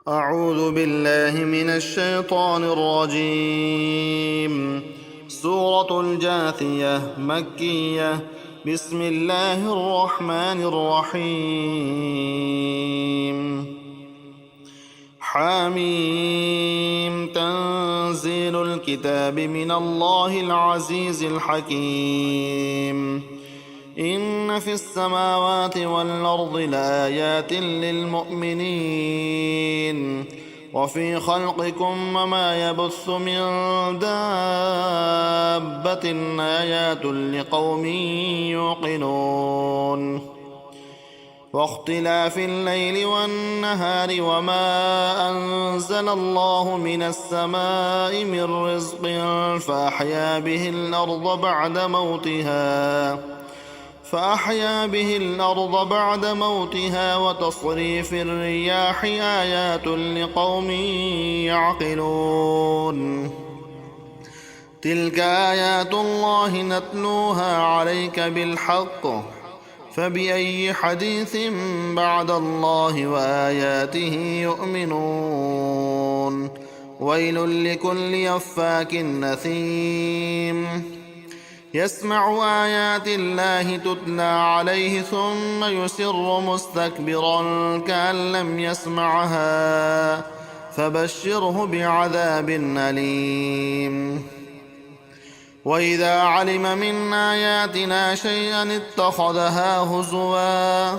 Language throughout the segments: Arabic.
أعوذ بالله من الشيطان الرجيم. سورة الجاثية مكية. بسم الله الرحمن الرحيم. حميم. تنزيل الكتاب من الله العزيز الحكيم. إن في السماوات والأرض لآيات للمؤمنين وفي خلقكم وما يبث من دابة آيات لقوم يوقنون. واختلاف الليل والنهار وما أنزل الله من السماء من رزق فأحيا به الأرض بعد موتها وتصريف الرياح آيات لقوم يعقلون. تلك آيات الله نتلوها عليك بالحق فبأي حديث بعد الله وآياته يؤمنون. ويل لكل أفاك نثيم يسمع آيات الله تتلى عليه ثم يسر مستكبرا كأن لم يسمعها فبشره بعذاب أليم. وإذا علم من آياتنا شيئا اتخذها هزوا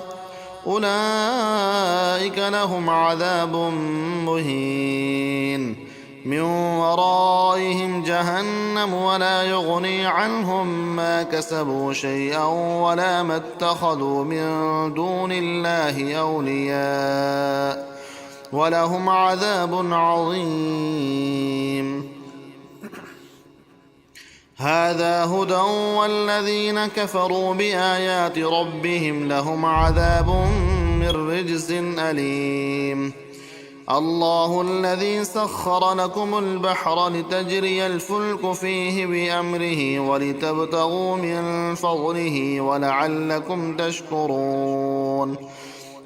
أولئك لهم عذاب مهين من ورائهم جهنم ولا يغني عنهم ما كسبوا شيئا ولا ما اتخذوا من دون الله أولياء ولهم عذاب عظيم. هذا هدى والذين كفروا بآيات ربهم لهم عذاب من رجز أليم. الله الذي سخر لكم البحر لتجري الفلك فيه بأمره ولتبتغوا من فضله ولعلكم تشكرون.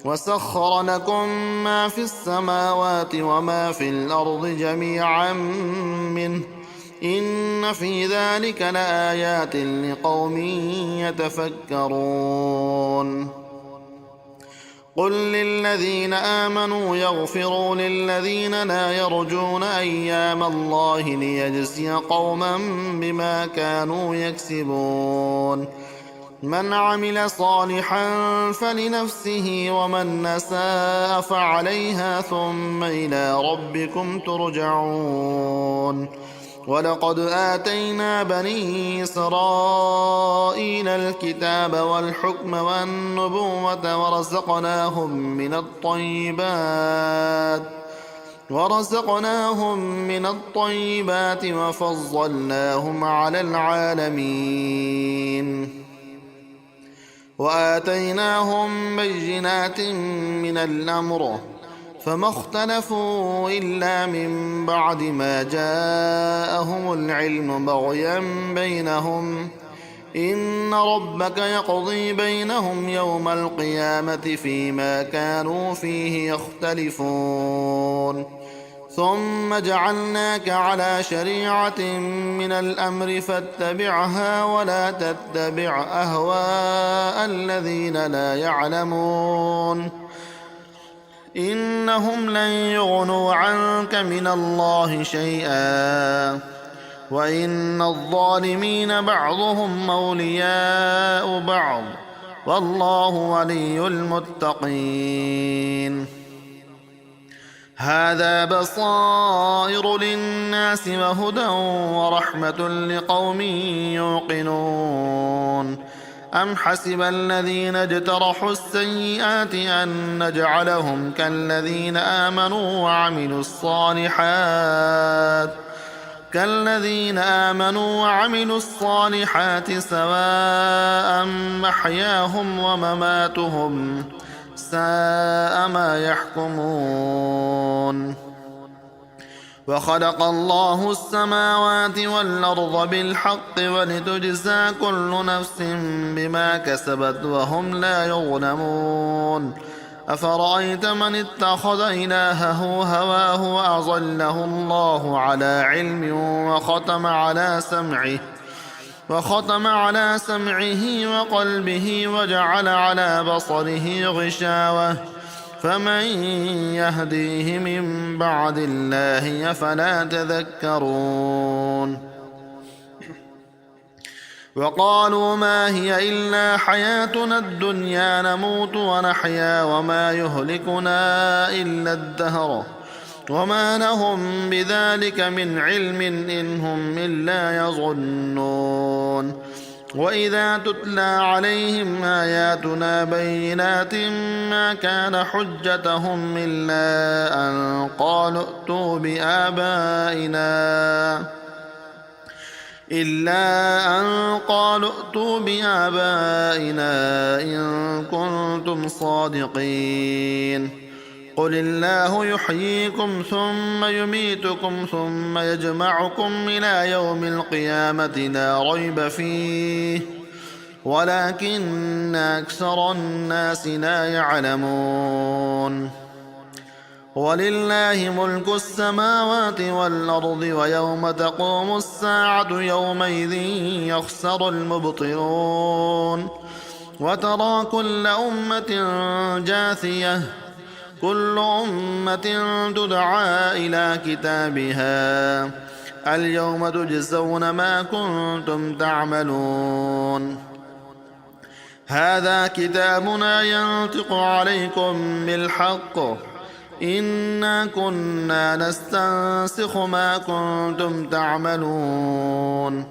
وسخر لكم ما في السماوات وما في الأرض جميعا منه إن في ذلك لآيات لقوم يتفكرون. قل للذين آمنوا يغفروا للذين لا يرجون أيام الله ليجزي قوما بما كانوا يكسبون. من عمل صالحا فلنفسه ومن أساء فعليها ثم إلى ربكم ترجعون. ولقد آتينا بني إسرائيل الكتاب والحكم والنبوة ورزقناهم من الطيبات وفضلناهم على العالمين. وآتيناهم بينات من الأمر فما اختلفوا إلا من بعد ما جاءهم العلم بغيا بينهم إن ربك يقضي بينهم يوم القيامة فيما كانوا فيه يختلفون. ثم جعلناك على شريعة من الأمر فاتبعها ولا تتبع أهواء الذين لا يعلمون إنهم لن يغنوا عنك من الله شيئا وإن الظالمين بعضهم أولياء بعض والله ولي المتقين. هذا بصائر للناس وهدى ورحمة لقوم يوقنون. أم حسب الذين اجترحوا السيئات أن نجعلهم كالذين آمنوا وعملوا الصالحات سواء محياهم ومماتهم ساء ما يحكمون. وخلق الله السماوات والأرض بالحق ولتجزى كل نفس بما كسبت وهم لا يظلمون. أفرأيت من اتخذ إلهه هواه وأضله الله على علم وختم على سمعه وقلبه وجعل على بصره غشاوة فمن يهديه من بعد الله أفلا تذكرون وقالوا ما هي إلا حياتنا الدنيا نموت ونحيا وما يهلكنا إلا الدهر وما لهم بذلك من علم إن هم إلا يظنون وإذا تتلى عليهم آياتنا بينات ما كان حجتهم إلا أن قالوا ائتوا بآبائنا إن كنتم صادقين قل الله يحييكم ثم يميتكم ثم يجمعكم إلى يوم القيامة لا ريب فيه ولكن أكثر الناس لا يعلمون ولله ملك السماوات والأرض ويوم تقوم الساعة يومئذ يخسر المبطلون وترى كل أمة جاثية كل أمة تدعى إلى كتابها اليوم تجزون ما كنتم تعملون هذا كتابنا ينطق عليكم بالحق إنا كنا نستنسخ ما كنتم تعملون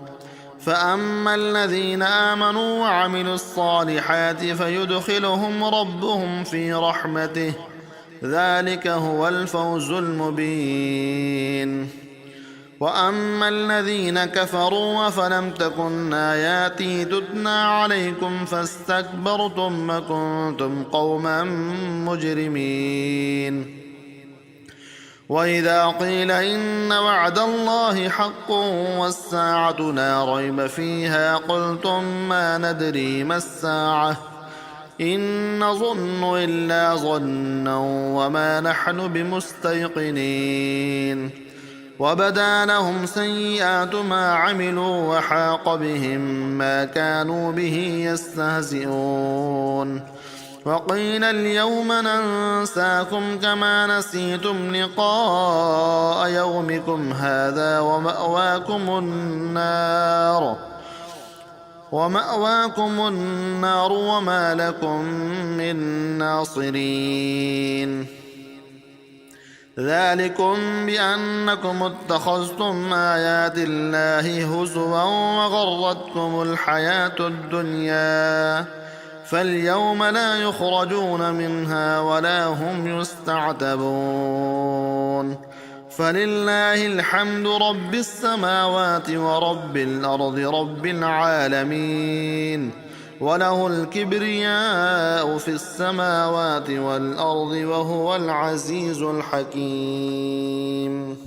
فأما الذين آمنوا وعملوا الصالحات فيدخلهم ربهم في رحمته ذلك هو الفوز المبين وأما الذين كفروا وفلم تكن آياتي تتلى عليكم فاستكبرتم وكنتم قوما مجرمين وإذا قيل إن وعد الله حق والساعة لا ريب فيها قلتم ما ندري ما الساعة إن نظن إلا ظنا وما نحن بمستيقنين وبدا لهم سيئات ما عملوا وحاق بهم ما كانوا به يستهزئون وقيل اليوم ننساكم كما نسيتم لقاء يومكم هذا ومأواكم النار وما لكم من ناصرين ذلكم بأنكم اتخذتم آيات الله هزوا وغرتكم الحياة الدنيا فاليوم لا يخرجون منها ولا هم يستعتبون فلله الحمد رب السماوات ورب الأرض رب العالمين وله الكبرياء في السماوات والأرض وهو العزيز الحكيم